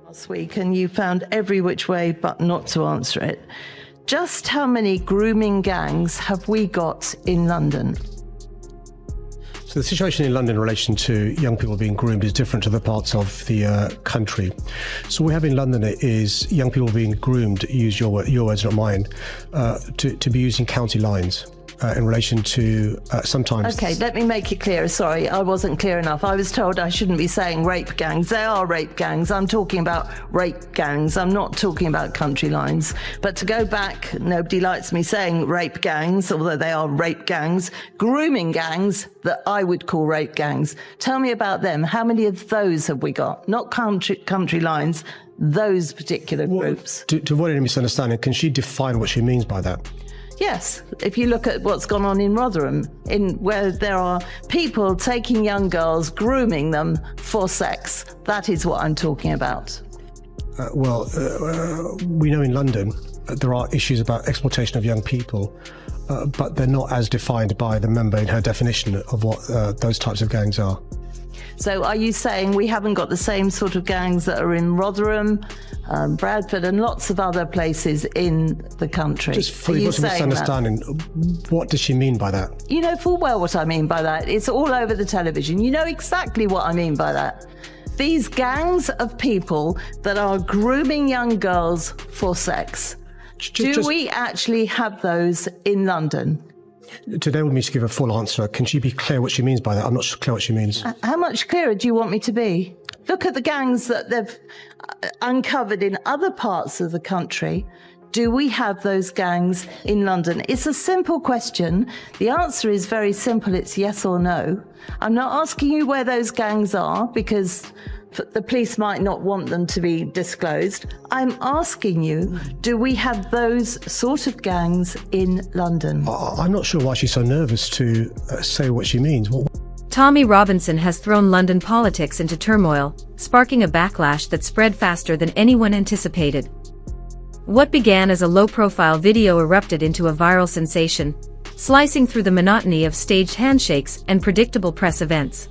last week and you found every which way but not to answer it. Just how many grooming gangs have we got in London? So the situation in London in relation to young people being groomed is different to the parts of the country. So what we have in London is young people being groomed, use your words, not mine, to be using county lines. In relation to sometimes... Okay, let me make it clear. Sorry, I wasn't clear enough. I was told I shouldn't be saying rape gangs. They are rape gangs. I'm talking about rape gangs. I'm not talking about country lines. But to go back, nobody likes me saying rape gangs, although they are rape gangs. Grooming gangs that I would call rape gangs. Tell me about them. How many of those have we got? Not country lines, those particular groups. To avoid any misunderstanding, can she define what she means by that? Yes, if you look at what's gone on in Rotherham, where there are people taking young girls, grooming them for sex, that is what I'm talking about. We know in London there are issues about exploitation of young people, but they're not as defined by the member in her definition of what those types of gangs are. So are you saying we haven't got the same sort of gangs that are in Rotherham, Bradford and lots of other places in the country? Just for your misunderstanding, what does she mean by that? You know full well what I mean by that. It's all over the television. You know exactly what I mean by that. These gangs of people that are grooming young girls for sex. Do we actually have those in London? To enable me to give a full answer, can she be clear what she means by that? I'm not clear what she means. How much clearer do you want me to be? Look at the gangs that they've uncovered in other parts of the country. Do we have those gangs in London? It's a simple question. The answer is very simple. It's yes or no. I'm not asking you where those gangs are because the police might not want them to be disclosed. I'm asking you, do we have those sort of gangs in London? I'm not sure why she's so nervous to say what she means. Tommy Robinson has thrown London politics into turmoil, sparking a backlash that spread faster than anyone anticipated. What began as a low-profile video erupted into a viral sensation, slicing through the monotony of staged handshakes and predictable press events.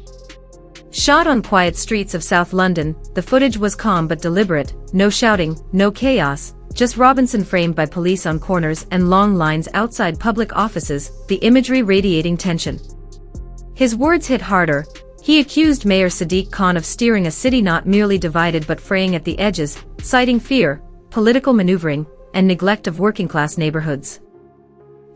Shot on quiet streets of South London, the footage was calm but deliberate, no shouting, no chaos, just Robinson framed by police on corners and long lines outside public offices, the imagery radiating tension. His words hit harder. He accused Mayor Sadiq Khan of steering a city not merely divided but fraying at the edges, citing fear, political maneuvering, and neglect of working-class neighborhoods.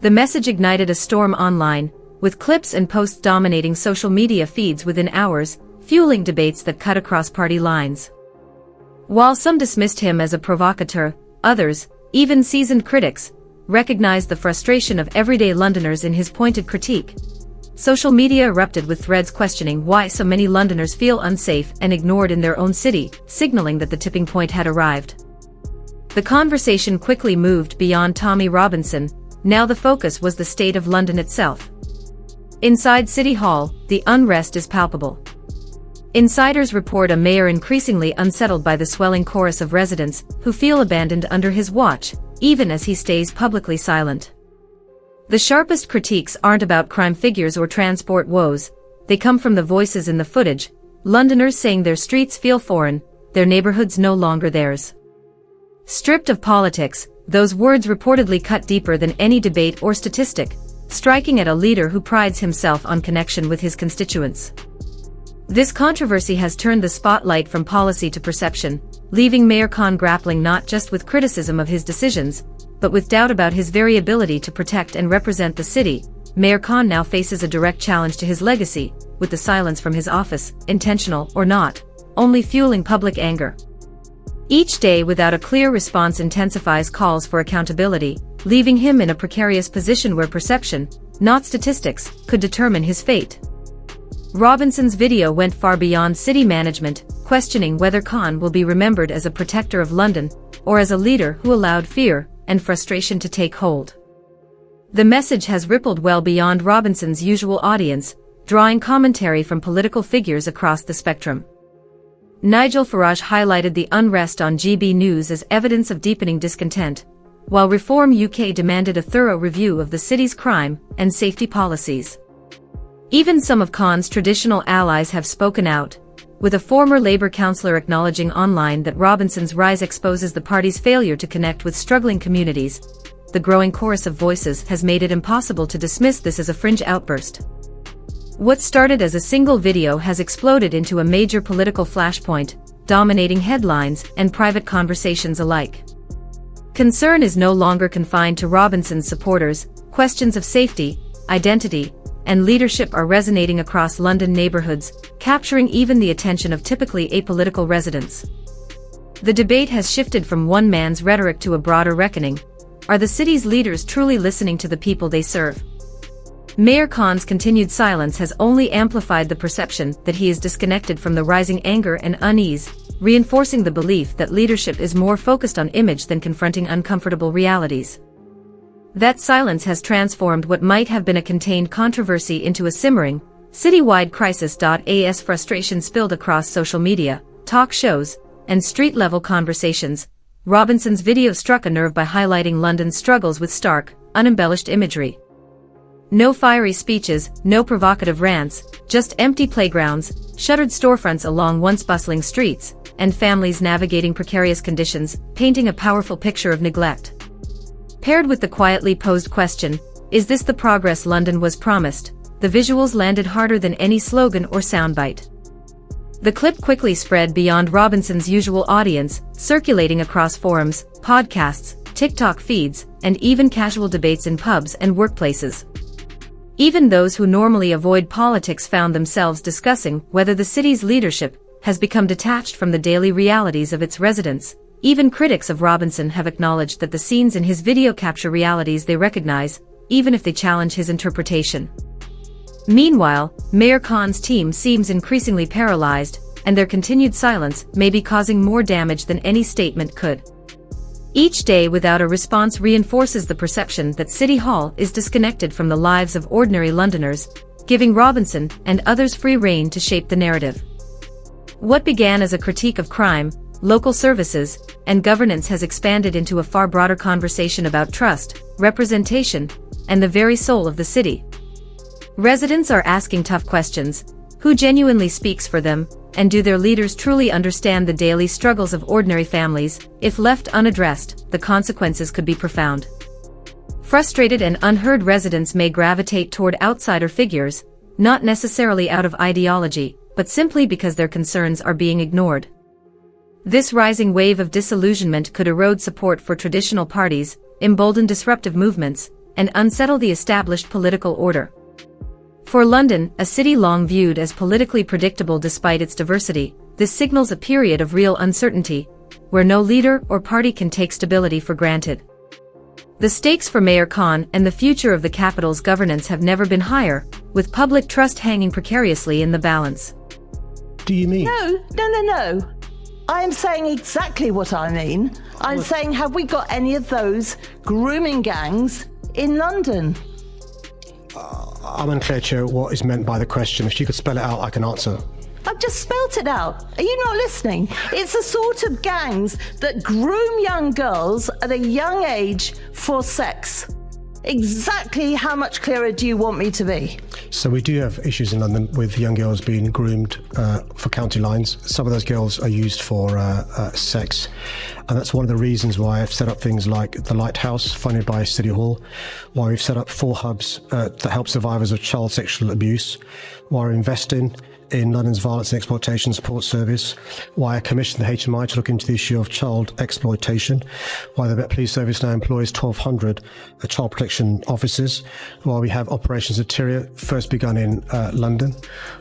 The message ignited a storm online, with clips and posts dominating social media feeds within hours, fueling debates that cut across party lines. While some dismissed him as a provocateur, others, even seasoned critics, recognized the frustration of everyday Londoners in his pointed critique. Social media erupted with threads questioning why so many Londoners feel unsafe and ignored in their own city, signaling that the tipping point had arrived. The conversation quickly moved beyond Tommy Robinson. Now the focus was the state of London itself. Inside City Hall, the unrest is palpable. Insiders report a mayor increasingly unsettled by the swelling chorus of residents who feel abandoned under his watch, even as he stays publicly silent. The sharpest critiques aren't about crime figures or transport woes. They come from the voices in the footage, Londoners saying their streets feel foreign, their neighborhoods no longer theirs. Stripped of politics, those words reportedly cut deeper than any debate or statistic, striking at a leader who prides himself on connection with his constituents. This controversy has turned the spotlight from policy to perception, leaving Mayor Khan grappling not just with criticism of his decisions, but with doubt about his very ability to protect and represent the city. Mayor Khan now faces a direct challenge to his legacy, with the silence from his office, intentional or not, only fueling public anger. Each day without a clear response intensifies calls for accountability, leaving him in a precarious position where perception, not statistics, could determine his fate. Robinson's video went far beyond city management, questioning whether Khan will be remembered as a protector of London, or as a leader who allowed fear and frustration to take hold. The message has rippled well beyond Robinson's usual audience, drawing commentary from political figures across the spectrum. Nigel Farage highlighted the unrest on GB News as evidence of deepening discontent, while Reform UK demanded a thorough review of the city's crime and safety policies. Even some of Khan's traditional allies have spoken out, with a former Labour councillor acknowledging online that Robinson's rise exposes the party's failure to connect with struggling communities. The growing chorus of voices has made it impossible to dismiss this as a fringe outburst. What started as a single video has exploded into a major political flashpoint, dominating headlines and private conversations alike. Concern is no longer confined to Robinson's supporters. Questions of safety, identity, and leadership are resonating across London neighbourhoods, capturing even the attention of typically apolitical residents. The debate has shifted from one man's rhetoric to a broader reckoning. Are the city's leaders truly listening to the people they serve? Mayor Khan's continued silence has only amplified the perception that he is disconnected from the rising anger and unease, reinforcing the belief that leadership is more focused on image than confronting uncomfortable realities. That silence has transformed what might have been a contained controversy into a simmering, citywide crisis. As frustration spilled across social media, talk shows, and street-level conversations, Robinson's video struck a nerve by highlighting London's struggles with stark, unembellished imagery. No fiery speeches, no provocative rants, just empty playgrounds, shuttered storefronts along once bustling streets, and families navigating precarious conditions, painting a powerful picture of neglect. Paired with the quietly posed question, "Is this the progress London was promised?" the visuals landed harder than any slogan or soundbite. The clip quickly spread beyond Robinson's usual audience, circulating across forums, podcasts, TikTok feeds, and even casual debates in pubs and workplaces. Even those who normally avoid politics found themselves discussing whether the city's leadership has become detached from the daily realities of its residents. Even critics of Robinson have acknowledged that the scenes in his video capture realities they recognize, even if they challenge his interpretation. Meanwhile, Mayor Khan's team seems increasingly paralyzed, and their continued silence may be causing more damage than any statement could. Each day without a response reinforces the perception that City Hall is disconnected from the lives of ordinary Londoners, giving Robinson and others free rein to shape the narrative. What began as a critique of crime, local services, and governance has expanded into a far broader conversation about trust, representation, and the very soul of the city. Residents are asking tough questions: who genuinely speaks for them, and do their leaders truly understand the daily struggles of ordinary families? If left unaddressed, the consequences could be profound. Frustrated and unheard residents may gravitate toward outsider figures, not necessarily out of ideology, but simply because their concerns are being ignored. This rising wave of disillusionment could erode support for traditional parties, embolden disruptive movements, and unsettle the established political order. For London, a city long viewed as politically predictable despite its diversity, this signals a period of real uncertainty, where no leader or party can take stability for granted. The stakes for Mayor Khan and the future of the capital's governance have never been higher, with public trust hanging precariously in the balance. Do you mean? No. I am saying exactly what I mean. I'm saying, have we got any of those grooming gangs in London? I'm unclear, Chair, what is meant by the question. If you could spell it out, I can answer. I've just spelt it out. Are you not listening? It's the sort of gangs that groom young girls at a young age for sex. Exactly how much clearer do you want me to be? So we do have issues in London with young girls being groomed for county lines. Some of those girls are used for sex. And that's one of the reasons why I've set up things like the Lighthouse, funded by City Hall, why we've set up 4 hubs that help survivors of child sexual abuse, why we're investing in London's Violence and Exploitation Support Service, why I commissioned the HMI to look into the issue of child exploitation, why the Met Police Service now employs 1,200 child protection officers, why we have Operations Interior, first begun in London,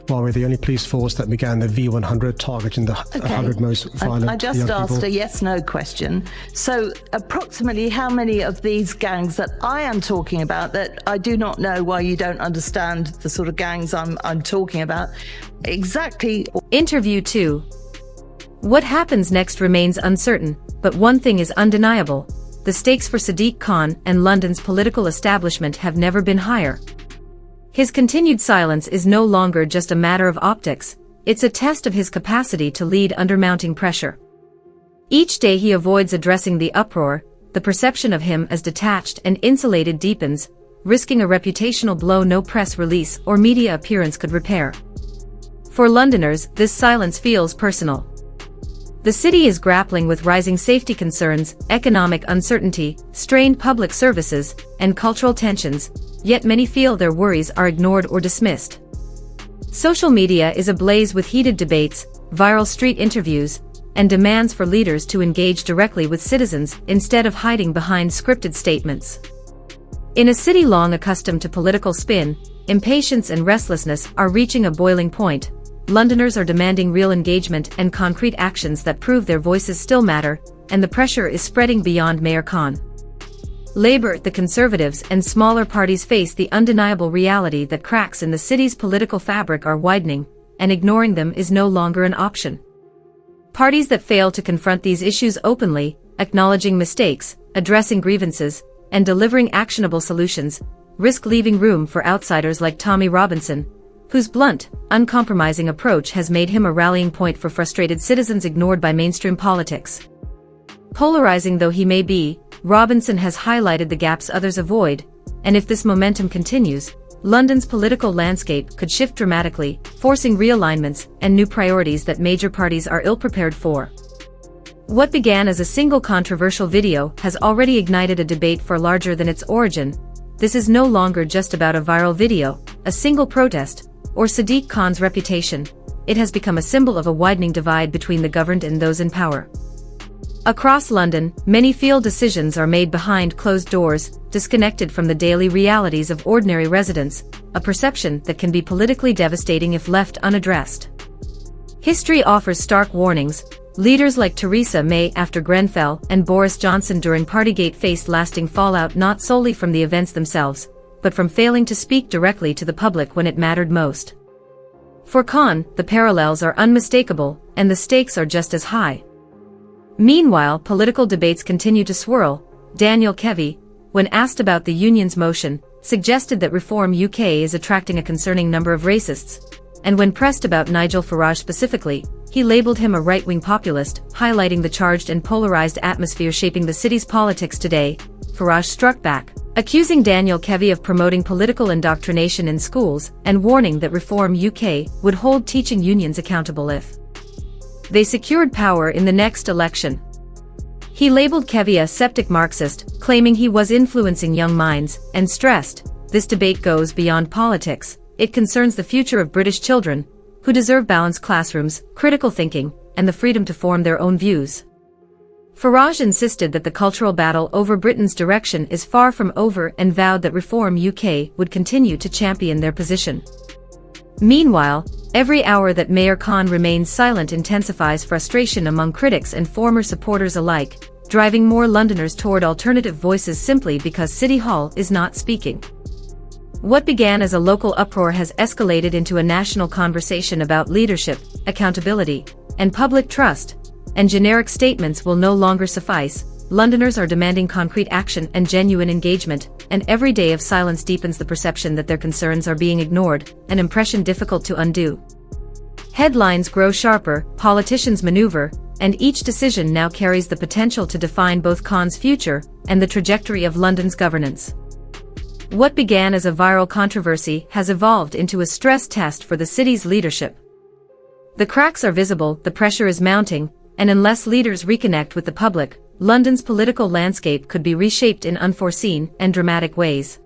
why we're the only police force that began the V100, targeting the 100 most violent I just young asked people. a yes-no question. So approximately how many of these gangs that I am talking about, that I do not know why you don't understand the sort of gangs I'm talking about, exactly. Interview 2. What happens next remains uncertain, but one thing is undeniable: the stakes for Sadiq Khan and London's political establishment have never been higher. His continued silence is no longer just a matter of optics, it's a test of his capacity to lead under mounting pressure. Each day he avoids addressing the uproar, the perception of him as detached and insulated deepens, risking a reputational blow no press release or media appearance could repair. For Londoners, this silence feels personal. The city is grappling with rising safety concerns, economic uncertainty, strained public services, and cultural tensions, yet many feel their worries are ignored or dismissed. Social media is ablaze with heated debates, viral street interviews, and demands for leaders to engage directly with citizens instead of hiding behind scripted statements. In a city long accustomed to political spin, impatience and restlessness are reaching a boiling point. Londoners are demanding real engagement and concrete actions that prove their voices still matter, and the pressure is spreading beyond Mayor Khan. Labour, the Conservatives, and smaller parties face the undeniable reality that cracks in the city's political fabric are widening, and ignoring them is no longer an option. Parties that fail to confront these issues openly, acknowledging mistakes, addressing grievances, and delivering actionable solutions, risk leaving room for outsiders like Tommy Robinson, whose blunt, uncompromising approach has made him a rallying point for frustrated citizens ignored by mainstream politics. Polarizing though he may be, Robinson has highlighted the gaps others avoid, and if this momentum continues, London's political landscape could shift dramatically, forcing realignments and new priorities that major parties are ill-prepared for. What began as a single controversial video has already ignited a debate far larger than its origin. This is no longer just about a viral video, a single protest, or Sadiq Khan's reputation. It has become a symbol of a widening divide between the governed and those in power. Across London, many feel decisions are made behind closed doors, disconnected from the daily realities of ordinary residents, a perception that can be politically devastating if left unaddressed. History offers stark warnings. Leaders like Theresa May after Grenfell and Boris Johnson during Partygate faced lasting fallout not solely from the events themselves, but from failing to speak directly to the public when it mattered most. For Khan, the parallels are unmistakable, and the stakes are just as high. Meanwhile, political debates continue to swirl. Daniel Kevy, when asked about the union's motion, suggested that Reform UK is attracting a concerning number of racists, and when pressed about Nigel Farage specifically, he labelled him a right-wing populist, highlighting the charged and polarised atmosphere shaping the city's politics today. Farage struck back, accusing Daniel Kevy of promoting political indoctrination in schools and warning that Reform UK would hold teaching unions accountable if they secured power in the next election. He labelled Kevy a septic Marxist, claiming he was influencing young minds, and stressed, this debate goes beyond politics. It concerns the future of British children, who deserve balanced classrooms, critical thinking, and the freedom to form their own views. Farage insisted that the cultural battle over Britain's direction is far from over and vowed that Reform UK would continue to champion their position. Meanwhile, every hour that Mayor Khan remains silent intensifies frustration among critics and former supporters alike, driving more Londoners toward alternative voices simply because City Hall is not speaking. What began as a local uproar has escalated into a national conversation about leadership, accountability, and public trust, and generic statements will no longer suffice. Londoners are demanding concrete action and genuine engagement, and every day of silence deepens the perception that their concerns are being ignored, an impression difficult to undo. Headlines grow sharper, politicians maneuver, and each decision now carries the potential to define both Khan's future and the trajectory of London's governance. What began as a viral controversy has evolved into a stress test for the city's leadership. The cracks are visible, the pressure is mounting, and unless leaders reconnect with the public, London's political landscape could be reshaped in unforeseen and dramatic ways.